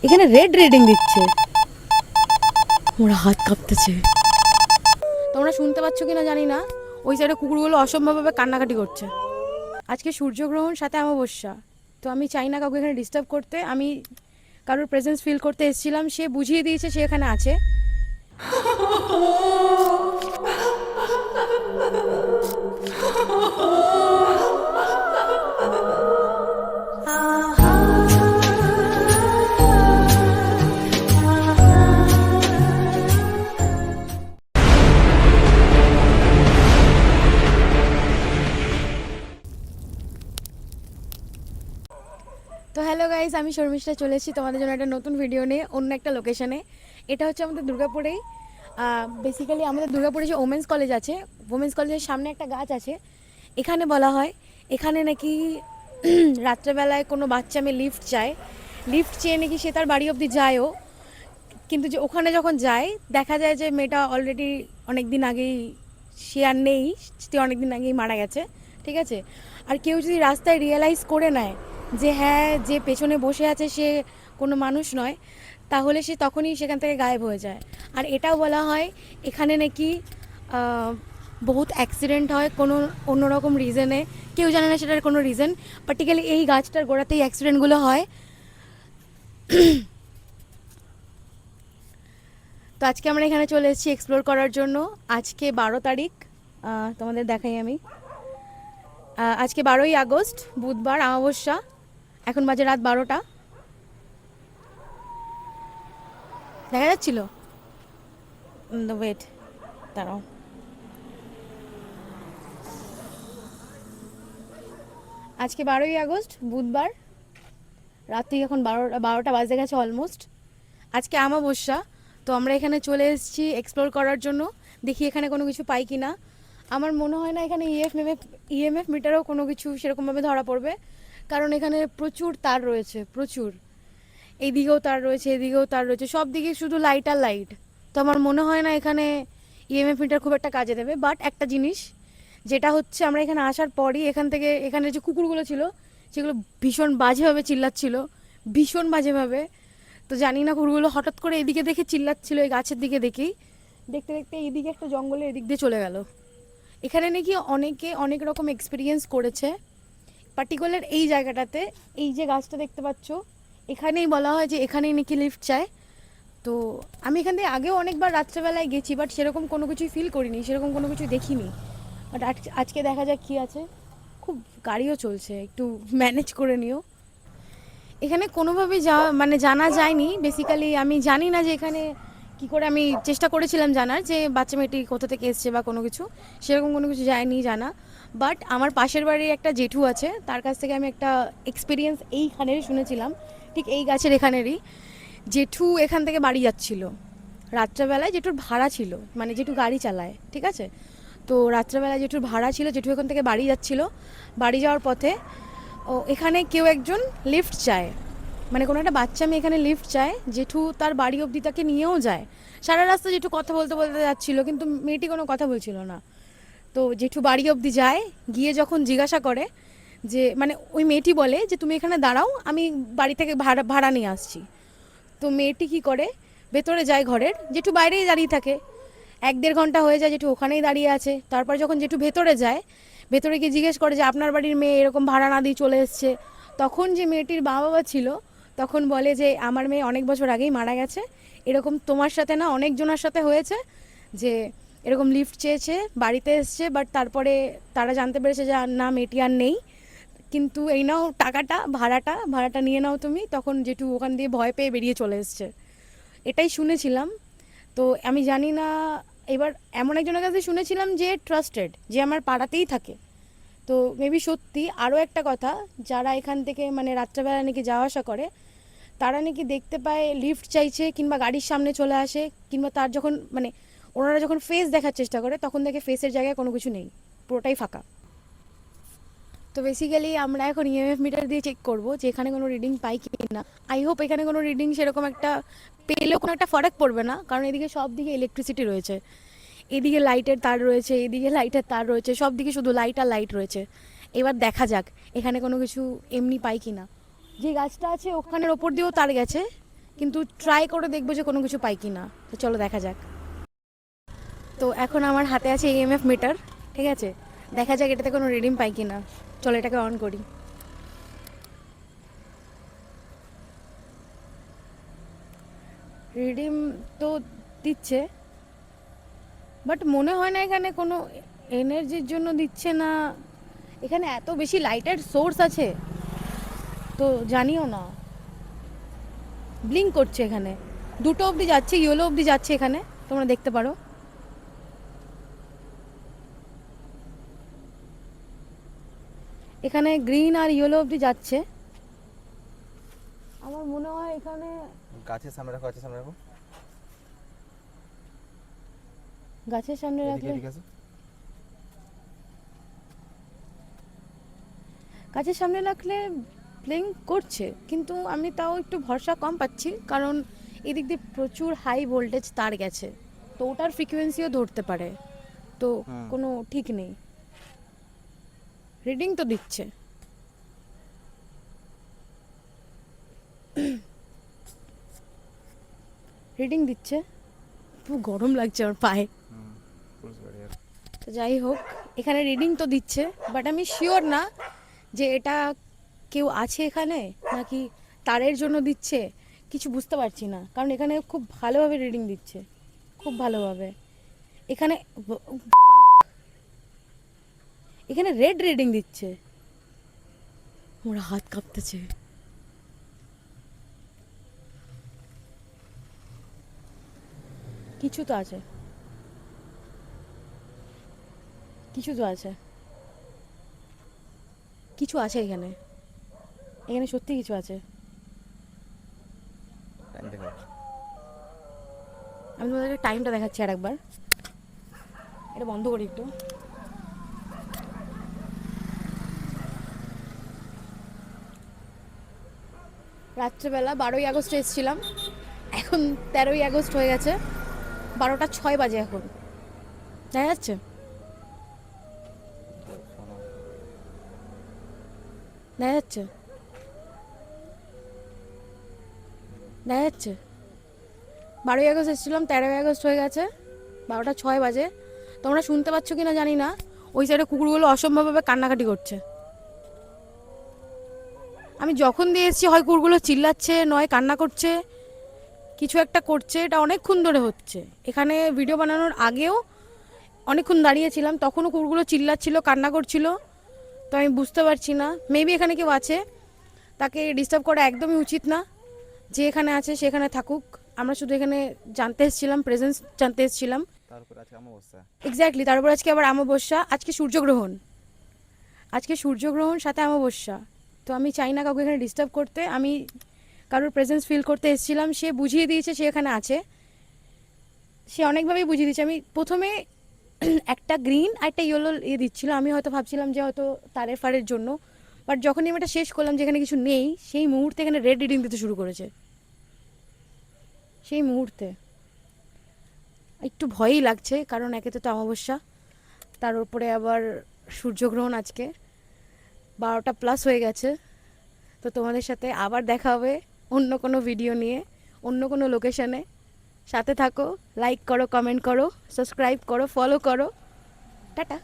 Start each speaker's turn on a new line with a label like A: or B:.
A: এখানে red reading দিচ্ছে, ওরা হাত কাঁপতেছে। তোমরা শুনতে পাচ্ছ কিনা জানি না, ওই সাইডে কুকুরগুলো অসম্ভবভাবে কান্নাকাটি করছে। আজকে সূর্যগ্রহণ সাথে অমাবস্যা, তো আমি চাই না কাউকে এখানে ডিস্টার্ব করতে। আমি কারোর প্রেজেন্স ফিল করতে এসেছিলাম, সে বুঝিয়ে দিয়েছে সে এখানে আছে। তো হ্যালো গাইস, আমি শর্মিষ্ঠা চলেছি তোমাদের জন্য একটা নতুন ভিডিও নিয়ে অন্য একটা লোকেশনে। এটা হচ্ছে আমাদের দুর্গাপুরেই। বেসিক্যালি আমাদের দুর্গাপুরে যে ওমেন্স কলেজ আছে, ওমেন্স কলেজের সামনে একটা গাছ আছে। এখানে বলা হয় এখানে নাকি রাত্রেবেলায় কোনো বাচ্চা মেয়ে লিফট চায়, লিফট চেয়ে নাকি সে তার বাড়ি অবধি যায়ও, কিন্তু যে ওখানে যখন যায় দেখা যায় যে মেয়েটা অলরেডি অনেক দিন আগেই, সে আর নেই, সে অনেক দিন আগেই মারা গেছে। ঠিক আছে, আর কেউ যদি রাস্তায় রিয়েলাইজ করে নেয় যে হ্যাঁ যে পেছনে বসে আছে সে কোনো মানুষ নয়, তাহলে সে তখনই সেখান থেকে গায়েব হয়ে যায়। আর এটাও বলা হয় এখানে নাকি বহুত অ্যাক্সিডেন্ট হয় কোনো অন্যরকম রিজনে, কেউ জানে না সেটার কোনো রিজন, পার্টিকুলারলি এই গাছটার গোড়াতেই অ্যাক্সিডেন্টগুলো হয়। তো আজকে আমরা এখানে চলে এসেছি এক্সপ্লোর করার জন্য। আজকে 12 তারিখ, তোমাদের দেখাই আমি। আজকে 12ই আগস্ট, বুধবার, অমাবস্যা। এখন বাজে রাত 12টা। দেখা যাচ্ছিল ওয়েট, দাঁড়াও। আজকে 12ই আগস্ট, বুধবার, রাত্রি এখন 12টা বাজে গেছে অলমোস্ট। আজকে অমাবস্যা, তো আমরা এখানে চলে এসেছি এক্সপ্লোর করার জন্য। দেখি এখানে কোনো কিছু পাই কি না। আমার মনে হয় না এখানে ইএমএফ মিটারও কোনো কিছু সেরকমভাবে ধরা পড়বে, কারণ এখানে প্রচুর তার রয়েছে, প্রচুর। এইদিকেও তার রয়েছে, এদিকেও তার রয়েছে, সব দিকে শুধু লাইট আর লাইট। তো আমার মনে হয় না এখানে ইএমএফ মিটার খুব একটা কাজে দেবে। বাট একটা জিনিস যেটা হচ্ছে, আমরা এখানে আসার পরই এখান থেকে, এখানে যে কুকুরগুলো ছিল সেগুলো ভীষণ বাজেভাবে চিল্লাচ্ছিল, ভীষণ বাজেভাবে। তো জানি না কুকুরগুলো হঠাৎ করে এদিকে দেখে চিল্লাচ্ছিল, এই গাছের দিকে দেখেই। দেখতে দেখতে এইদিকে একটা জঙ্গলে এদিক দিয়ে চলে গেল। এখানে নাকি অনেকে অনেক রকম এক্সপিরিয়েন্স করেছে, পার্টিকুলার এই জায়গাটাতে। এই যে গাছটা দেখতে পাচ্ছ, এখানেই বলা হয় যে এখানেই নাকি লিফট চায়। তো আমি এখান থেকে আগেও অনেকবার রাত্রেবেলায় গেছি, বাট সেরকম কোনো কিছুই ফিল করিনি, সেরকম কোনো কিছু দেখিনি। বাট আজকে দেখা যাক কী আছে। খুব গাড়িও চলছে, একটু ম্যানেজ করে নিও। এখানে কোনোভাবেই মানে জানা যায়নি। বেসিক্যালি আমি জানি না যে এখানে কি করে, আমি চেষ্টা করেছিলাম জানার যে বাচ্চা মেয়েটি কোথা থেকে এসছে বা কোনো কিছু, সেরকম কোনো কিছু যায়নি জানা। বাট আমার পাশের বাড়ির একটা জেঠু আছে, তার কাছ থেকে আমি একটা এক্সপিরিয়েন্স এইখানেরই শুনেছিলাম, ঠিক এই গাছের এখানেরই। জেঠু এখান থেকে বাড়ি যাচ্ছিল রাত্রেবেলায়, জেঠুর ভাড়া ছিল, মানে জেঠু গাড়ি চালায়, ঠিক আছে। তো রাত্রেবেলায় জেঠুর ভাড়া ছিল, জেঠু এখান থেকে বাড়ি যাচ্ছিল। বাড়ি যাওয়ার পথে ও এখানে কেউ একজন লিফট চায়, মানে কোনো একটা বাচ্চা মেয়ে এখানে লিফট চায়। জেঠু তার বাড়ি অবধি তাকে নিয়েও যায়। সারা রাস্তা জেঠু কথা বলতে বলতে যাচ্ছিল, কিন্তু মেয়েটি কোনো কথা বলছিল না। তো জেঠু বাড়ি অবধি যায়, গিয়ে যখন জিজ্ঞাসা করে যে, মানে ওই মেয়েটি বলে যে তুমি এখানে দাঁড়াও, আমি বাড়ি থেকে ভাড়া নিয়ে আসছি। তো মেয়েটি কী করে, ভেতরে যায় ঘরের, জেঠু বাইরেই দাঁড়িয়ে থাকে। 1-1.5 ঘন্টা হয়ে যায়, জেঠু ওখানেই দাঁড়িয়ে আছে। তারপর যখন জেঠু ভেতরে যায়, ভেতরে গিয়ে জিজ্ঞেস করে যে আপনার বাড়ির মেয়ে এরকম ভাড়া না দিয়ে চলে এসছে। তখন যে মেয়েটির মা বাবা ছিল, তখন বলে যে আমার মেয়ে অনেক বছর আগেই মারা গেছে, এরকম তোমার সাথে না অনেকজনের সাথে হয়েছে, যে এরকম লিফট চেয়েছে, বাড়িতে এসছে, বাট তারপরে তারা জানতে পেরেছে যে না মেয়েটি আর নেই, কিন্তু এই নাও টাকাটা, ভাড়াটা নিয়ে নাও তুমি। তখন জেঠু ওখান দিয়ে ভয় পেয়ে বেরিয়ে চলে এসছে। এটাই শুনেছিলাম। তো আমি জানি না, এবার এমন একজনের কাছে শুনেছিলাম যে ট্রাস্টেড, যে আমার পাড়াতেই থাকে। তো মেবি সত্যি। আরও একটা কথা, যারা এখান থেকে মানে রাত্রেবেলা নাকি যাওয়া আসা করে, তারা নাকি দেখতে পায় লিফট চাইছে কিংবা গাড়ির সামনে চলে আসে, কিংবা তার যখন মানে ওনারা যখন ফেস দেখার চেষ্টা করে, তখন দেখে ফেসের জায়গায় কোনো কিছু নেই, পুরোটাই ফাঁকা। তো বেসিক্যালি আমরা এখন ইএমএফ মিটার দিয়ে চেক করবো যে এখানে কোনো রিডিং পাই কি না। আই হোপ এখানে কোনো রিডিং সেরকম একটা পেলেও কোনো একটা ফরাক পড়বে না, কারণ এদিকে সব দিকে ইলেকট্রিসিটি রয়েছে। এদিকে লাইটের তার রয়েছে, এদিকে লাইটের তার রয়েছে, সব দিকে শুধু লাইট আর লাইট রয়েছে। এবার দেখা যাক এখানে কোনো কিছু এমনি পাই কি না। যে গাছটা আছে ওখানের ওপর দিয়েও তার গেছে, কিন্তু ট্রাই করে দেখবো যে কোনো কিছু পাই কি না। তো চলো দেখা যাক। তো এখন আমার হাতে আছে ইএমএফ মিটার, ঠিক আছে, দেখা যাক এটাতে কোনো রিডিং পাই কি না। চলো এটাকে অন করি। রিডিং তো দিচ্ছে, বাট মনে হয় না এখানে কোনো এনার্জির জন্য দিচ্ছে না। এখানে এত বেশি লাইটের সোর্স আছে তো জানিও না। ব্লিঙ্ক করছে এখানে, 2টো অবধি যাচ্ছে, ইয়েলো অবধি যাচ্ছে এখানে, তোমরা দেখতে পারো। এখানে গ্রিন আর ইয়েলো অবধি যাচ্ছে। আমার মনে হয় এখানে
B: গাছের সামনে রাখো, গাছের সামনে রাখো,
A: গাছের সামনে
B: এদিকে
A: রাখলে,
B: এদিকে আসো।
A: গাছের সামনে রাখলে ব্লিঙ্ক করছে, কিন্তু আমি তাও একটু ভরসা কম পাচ্ছি, কারণ এদিক দিয়ে প্রচুর হাই ভোল্টেজ তার গেছে, তো ওটার ফ্রিকোয়েন্সিও ধরতে পারে, তো কোনো ঠিক নেই। রিডিং তো দিচ্ছে, রিডিং দিচ্ছে। খুব গরম লাগছে আমার পায়ে। তো যাই হোক, এখানে রিডিং তো দিচ্ছে, বাট আমি শিওর না যে এটা কেউ আছে এখানে নাকি তারের জন্য দিচ্ছে, কিছু বুঝতে পারছি না, কারণ এখানে খুব ভালোভাবে রিডিং দিচ্ছে, খুব ভালোভাবে। এখানে এখানে রেড রিডিং দিচ্ছে, আমার হাত কাঁপতেছে। কিছু তো আছে, কিছু তো আছে, কিছু আছে এখানে, এখানে সত্যি কিছু আছে।
B: টাইম দেখো।
A: আমি তোমাদেরকে টাইমটা দেখাচ্ছি আর একবার, এটা বন্ধ করি একটু। রাত্রেবেলা 12ই আগস্ট এসেছিলাম, এখন 13ই আগস্ট হয়ে গেছে, 12টা 6 বাজে এখন, দেখা যাচ্ছে। দেখা যাচ্ছে, দেখা যাচ্ছে। 12ই আগস্ট এসেছিলাম, 13ই আগস্ট হয়ে গেছে, 12টা 6 বাজে। তোমরা শুনতে পাচ্ছ কি না জানি না, ওই সাইডে কুকুরগুলো অসম্ভবভাবে কান্নাকাটি করছে। আমি যখন দিয়ে এসেছি হয় কুকুরগুলো চিল্লাচ্ছে, নয় কান্না করছে, কিছু একটা করছে, এটা অনেকক্ষণ ধরে হচ্ছে। এখানে ভিডিও বানানোর আগেও অনেকক্ষণ দাঁড়িয়েছিলাম, তখনও কুকুরগুলো চিল্লাচ্ছিল, কান্না করছিল, তো আমি বুঝতে পারছি না, মেবি এখানে কেউ আছে, তাকে ডিস্টার্ব করা একদমই উচিত না। যে এখানে আছে সেখানে থাকুক, আমরা শুধু এখানে জানতে এসেছিলাম, প্রেজেন্স জানতে এসেছিলাম।
B: তারপর আজকে অমাবস্যা।
A: এক্স্যাক্টলি, তারপর আজকে আবার অমাবস্যা, আজকে সূর্যগ্রহণ, আজকে সূর্যগ্রহণ সাথে অমাবস্যা। তো আমি চাই না কাউকে এখানে ডিস্টার্ব করতে, আমি কারোর প্রেজেন্স ফিল করতে এসেছিলাম, সে বুঝিয়ে দিয়েছে সে এখানে আছে, সে অনেকভাবেই বুঝিয়ে দিয়েছে। আমি প্রথমে একটা গ্রিন আর একটা ইয়েলো দিচ্ছিল, আমি হয়তো ভাবছিলাম যে হয়তো তারের ফারের জন্য, বাট যখনই আমি এটা শেষ করলাম যেখানে কিছু নেই, সেই মুহূর্তে এখানে রেড রিডিং দিতে শুরু করেছে, সেই মুহূর্তে। একটু ভয়ই লাগছে, কারণ একে তো অমাবস্যা, তার উপরে আবার সূর্যগ্রহণ আজকে, 12টা+ হয়ে গেছে। তো তোমাদের সাথে আবার দেখা হবে অন্য কোনো ভিডিও নিয়ে, অন্য কোনো লোকেশনে। সাথে থাকো, লাইক করো, কমেন্ট করো, সাবস্ক্রাইব করো, ফলো করো। টাটা।